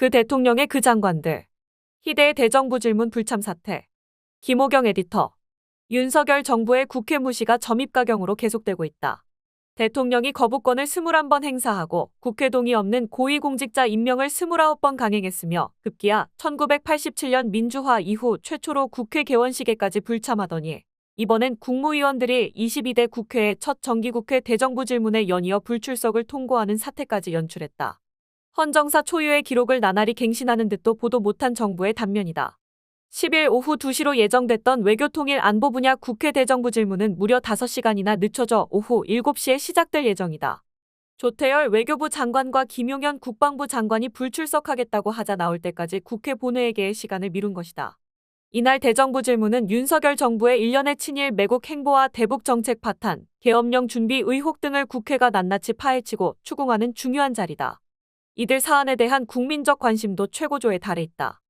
그 대통령의 그 장관들. 희대의 대정부 질문 불참 사태. 김호경 에디터. 윤석열 정부의 국회 무시가 점입가경으로 계속되고 있다. 대통령이 거부권을 21번 행사하고 국회 동의 없는 고위공직자 임명을 29번 강행했으며 급기야 1987년 민주화 이후 최초로 국회 개원 시기까지 불참하더니 이번엔 국무위원들이 22대 국회의 첫 정기국회 대정부 질문에 연이어 불출석을 통고하는 사태까지 연출했다. 헌정사 초유의 기록을 나날이 갱신하는 듯도 보도 못한 정부의 단면이다. 10일 오후 2시로 예정됐던 외교통일 안보 분야 국회 대정부 질문은 무려 5시간이나 늦춰져 오후 7시에 시작될 예정이다. 조태열 외교부 장관과 김용현 국방부 장관이 불출석하겠다고 하자 나올 때까지 국회 본회의계의 시간을 미룬 것이다. 이날 대정부 질문은 윤석열 정부의 일련의 친일 매국 행보와 대북 정책 파탄, 계엄령 준비 의혹 등을 국회가 낱낱이 파헤치고 추궁하는 중요한 자리다. 이들 사안에 대한 국민적 관심도 최고조에 달해 있다.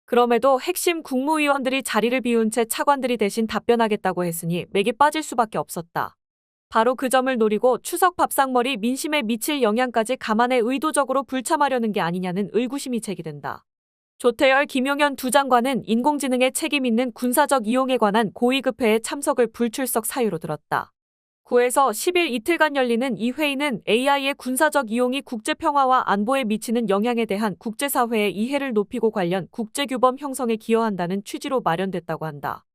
그럼에도 핵심 국무위원들이 자리를 비운 채 차관들이 대신 답변하겠다고 했으니 맥이 빠질 수밖에 없었다. 바로 그 점을 노리고 추석 밥상머리 민심에 미칠 영향까지 감안해 의도적으로 불참하려는 게 아니냐는 의구심이 제기된다. 조태열, 김용현 두 장관은 인공지능에 책임 있는 군사적 이용에 관한 고위급회에 참석을 불출석 사유로 들었다. 9에서 10일 이틀간 열리는 이 회의는 AI의 군사적 이용이 국제평화와 안보에 미치는 영향에 대한 국제사회의 이해를 높이고 관련 국제규범 형성에 기여한다는 취지로 마련됐다고 한다.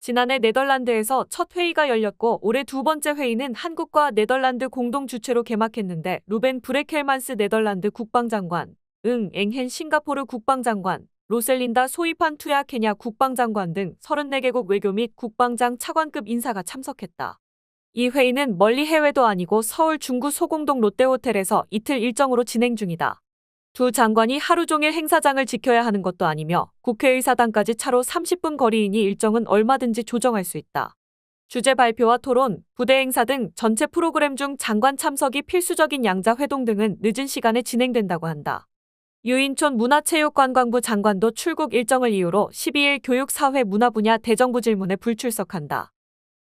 지난해 네덜란드에서 첫 회의가 열렸고 올해 두 번째 회의는 한국과 네덜란드 공동 주최로 개막했는데 루벤 브레켈만스 네덜란드 국방장관, 앵헨 싱가포르 국방장관, 로셀린다 소이판 투야 케냐 국방장관 등 34개국 외교 및 국방장 차관급 인사가 참석했다. 이 회의는 멀리 해외도 아니고 서울 중구 소공동 롯데호텔에서 이틀 일정으로 진행 중이다. 두 장관이 하루 종일 행사장을 지켜야 하는 것도 아니며 국회의사당까지 차로 30분 거리이니 일정은 얼마든지 조정할 수 있다. 주제 발표와 토론, 부대 행사 등 전체 프로그램 중 장관 참석이 필수적인 양자 회동 등은 늦은 시간에 진행된다고 한다. 유인촌 문화체육관광부 장관도 출국 일정을 이유로 12일 교육사회 문화 분야 대정부 질문에 불출석한다.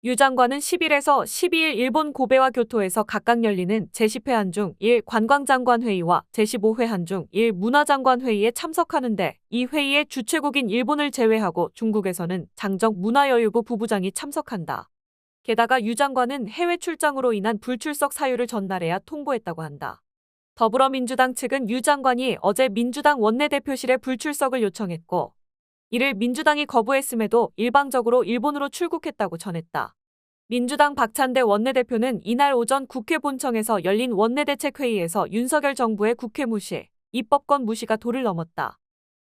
유 장관은 10일에서 12일 일본 고베와 교토에서 각각 열리는 제10회 한중 1 관광장관 회의와 제15회 한중 1 문화장관 회의에 참석하는데 이 회의의 주최국인 일본을 제외하고 중국에서는 장정 문화여유부 부부장이 참석한다. 게다가 유 장관은 해외 출장으로 인한 불출석 사유를 전날에야 통보했다고 한다. 더불어민주당 측은 유 장관이 어제 민주당 원내대표실에 불출석을 요청했고 이를 민주당이 거부했음에도 일방적으로 일본으로 출국했다고 전했다. 민주당 박찬대 원내대표는 이날 오전 국회 본청에서 열린 원내대책회의에서 윤석열 정부의 국회 무시, 입법권 무시가 도를 넘었다.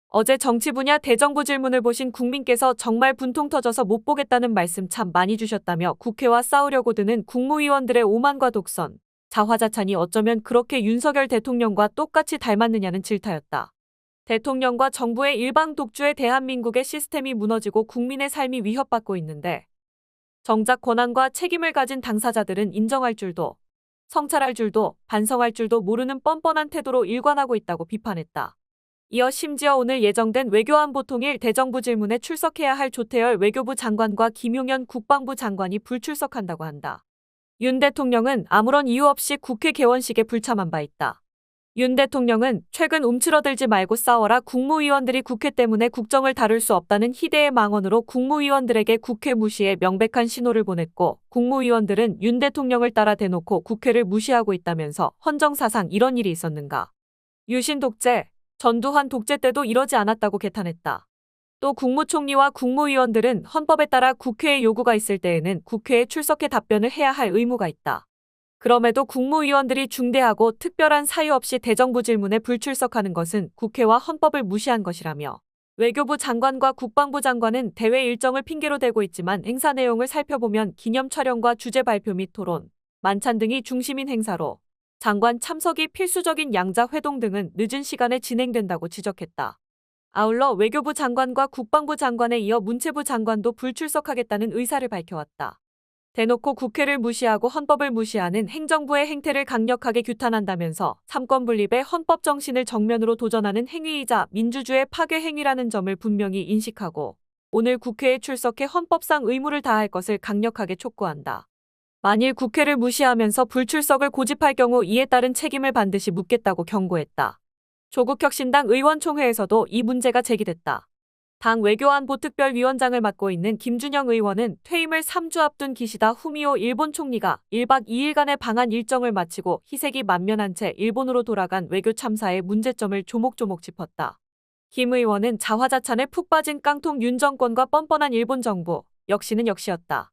어제 정치 분야 대정부 질문을 보신 국민께서 정말 분통 터져서 못 보겠다는 말씀 참 많이 주셨다며 국회와 싸우려고 드는 국무위원들의 오만과 독선, 자화자찬이 어쩌면 그렇게 윤석열 대통령과 똑같이 닮았느냐는 질타였다. 대통령과 정부의 일방 독주에 대한민국의 시스템이 무너지고 국민의 삶이 위협받고 있는데 정작 권한과 책임을 가진 당사자들은 인정할 줄도 성찰할 줄도 반성할 줄도 모르는 뻔뻔한 태도로 일관하고 있다고 비판했다. 이어 심지어 오늘 예정된 외교안보통일 대정부 질문에 출석해야 할 조태열 외교부 장관과 김용현 국방부 장관이 불출석한다고 한다. 윤 대통령은 아무런 이유 없이 국회 개원식에 불참한 바 있다. 윤 대통령은 최근 움츠러들지 말고 싸워라 국무위원들이 국회 때문에 국정을 다룰 수 없다는 희대의 망언으로 국무위원들에게 국회 무시의 명백한 신호를 보냈고 국무위원들은 윤 대통령을 따라 대놓고 국회를 무시하고 있다면서 헌정사상 이런 일이 있었는가. 유신 독재, 전두환 독재 때도 이러지 않았다고 개탄했다. 또 국무총리와 국무위원들은 헌법에 따라 국회의 요구가 있을 때에는 국회에 출석해 답변을 해야 할 의무가 있다. 그럼에도 국무위원들이 중대하고 특별한 사유 없이 대정부 질문에 불출석하는 것은 국회와 헌법을 무시한 것이라며 외교부 장관과 국방부 장관은 대회 일정을 핑계로 대고 있지만 행사 내용을 살펴보면 기념 촬영과 주제 발표 및 토론, 만찬 등이 중심인 행사로 장관 참석이 필수적인 양자 회동 등은 늦은 시간에 진행된다고 지적했다. 아울러 외교부 장관과 국방부 장관에 이어 문체부 장관도 불출석하겠다는 의사를 밝혀왔다. 대놓고 국회를 무시하고 헌법을 무시하는 행정부의 행태를 강력하게 규탄한다면서 삼권 분립의 헌법 정신을 정면으로 도전하는 행위이자 민주주의 파괴 행위라는 점을 분명히 인식하고 오늘 국회에 출석해 헌법상 의무를 다할 것을 강력하게 촉구한다. 만일 국회를 무시하면서 불출석을 고집할 경우 이에 따른 책임을 반드시 묻겠다고 경고했다. 조국혁신당 의원총회에서도 이 문제가 제기됐다. 당 외교안보특별위원장을 맡고 있는 김준영 의원은 퇴임을 3주 앞둔 기시다 후미오 일본 총리가 1박 2일간의 방한 일정을 마치고 희색이 만면한 채 일본으로 돌아간 외교 참사의 문제점을 조목조목 짚었다. 김 의원은 자화자찬에 푹 빠진 깡통 윤 정권과 뻔뻔한 일본 정부, 역시는 역시였다.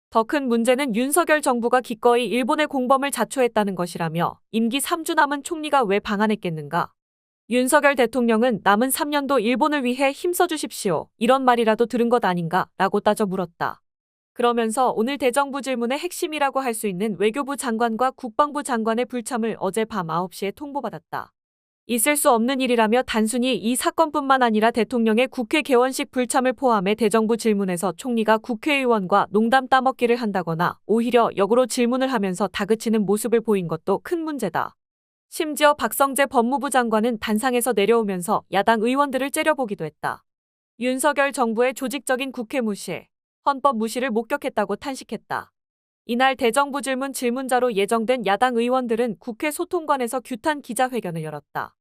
더 큰 문제는 윤석열 정부가 기꺼이 일본의 공범을 자초했다는 것이라며 임기 3주 남은 총리가 왜 방한했겠는가? 윤석열 대통령은 남은 3년도 일본을 위해 힘써주십시오. 이런 말이라도 들은 것 아닌가? 라고 따져 물었다. 그러면서 오늘 대정부 질문의 핵심이라고 할 수 있는 외교부 장관과 국방부 장관의 불참을 어제 밤 9시에 통보받았다. 있을 수 없는 일이라며 단순히 이 사건뿐만 아니라 대통령의 국회 개원식 불참을 포함해 대정부 질문에서 총리가 국회의원과 농담 따먹기를 한다거나 오히려 역으로 질문을 하면서 다그치는 모습을 보인 것도 큰 문제다. 심지어 박성재 법무부 장관은 단상에서 내려오면서 야당 의원들을 째려보기도 했다. 윤석열 정부의 조직적인 국회 무시, 헌법 무시를 목격했다고 탄식했다. 이날 대정부 질문 질문자로 예정된 야당 의원들은 국회 소통관에서 규탄 기자회견을 열었다.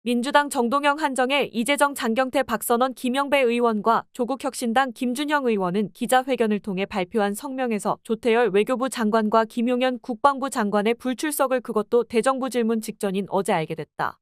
민주당 정동영 한정혜 이재정 장경태 박선원 김영배 의원과 조국혁신당 김준형 의원은 기자회견을 통해 발표한 성명에서 조태열 외교부 장관과 김용현 국방부 장관의 불출석을 그것도 대정부 질문 직전인 어제 알게 됐다.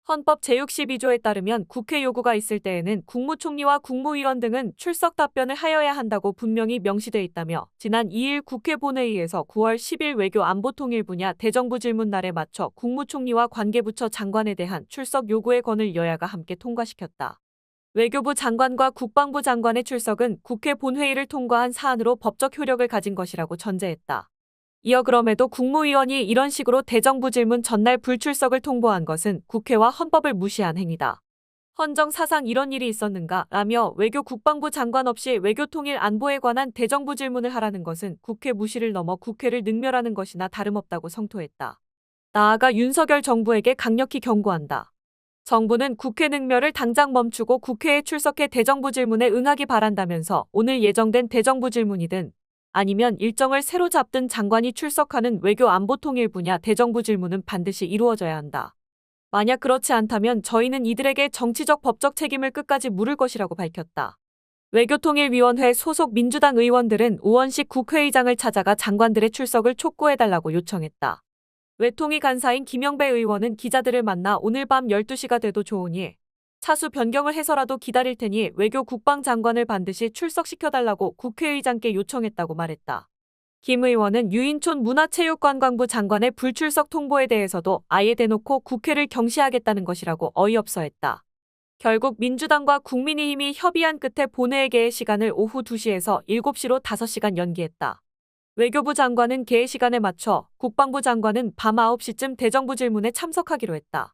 헌법 제62조에 따르면 국회 요구가 있을 때에는 국무총리와 국무위원 등은 출석 답변을 하여야 한다고 분명히 명시돼 있다며 지난 2일 국회 본회의에서 9월 10일 외교안보통일 분야 대정부 질문 날에 맞춰 국무총리와 관계부처 장관에 대한 출석 요구의 건을 여야가 함께 통과시켰다. 외교부 장관과 국방부 장관의 출석은 국회 본회의를 통과한 사안으로 법적 효력을 가진 것이라고 전제했다. 이어 그럼에도 국무위원이 이런 식으로 대정부 질문 전날 불출석을 통보한 것은 국회와 헌법을 무시한 행위다. 헌정사상 이런 일이 있었는가? 라며 외교 국방부 장관 없이 외교통일 안보에 관한 대정부 질문을 하라는 것은 국회 무시를 넘어 국회를 능멸하는 것이나 다름없다고 성토했다. 나아가 윤석열 정부에게 강력히 경고한다. 정부는 국회 능멸을 당장 멈추고 국회에 출석해 대정부 질문에 응하기 바란다면서 오늘 예정된 대정부 질문이든 아니면 일정을 새로 잡든 장관이 출석하는 외교안보통일 분야 대정부 질문은 반드시 이루어져야 한다. 만약 그렇지 않다면 저희는 이들에게 정치적 법적 책임을 끝까지 물을 것이라고 밝혔다. 외교통일위원회 소속 민주당 의원들은 우원식 국회의장을 찾아가 장관들의 출석을 촉구해달라고 요청했다. 외통위 간사인 김영배 의원은 기자들을 만나 오늘 밤 12시가 돼도 좋으니 차수 변경을 해서라도 기다릴 테니 외교 국방장관을 반드시 출석시켜달라고 국회의장께 요청했다고 말했다. 김 의원은 유인촌 문화체육관광부 장관의 불출석 통보에 대해서도 아예 대놓고 국회를 경시하겠다는 것이라고 어이없어 했다. 결국 민주당과 국민의힘이 협의한 끝에 본회의 개회 시간을 오후 2시에서 7시로 5시간 연기했다. 외교부 장관은 개회 시간에 맞춰 국방부 장관은 밤 9시쯤 대정부 질문에 참석하기로 했다.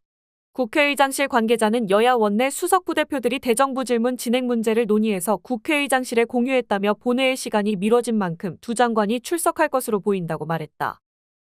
국회의장실 관계자는 여야 원내 수석 부대표들이 대정부 질문 진행 문제를 논의해서 국회의장실에 공유했다며 본회의 시간이 미뤄진 만큼 두 장관이 출석할 것으로 보인다고 말했다.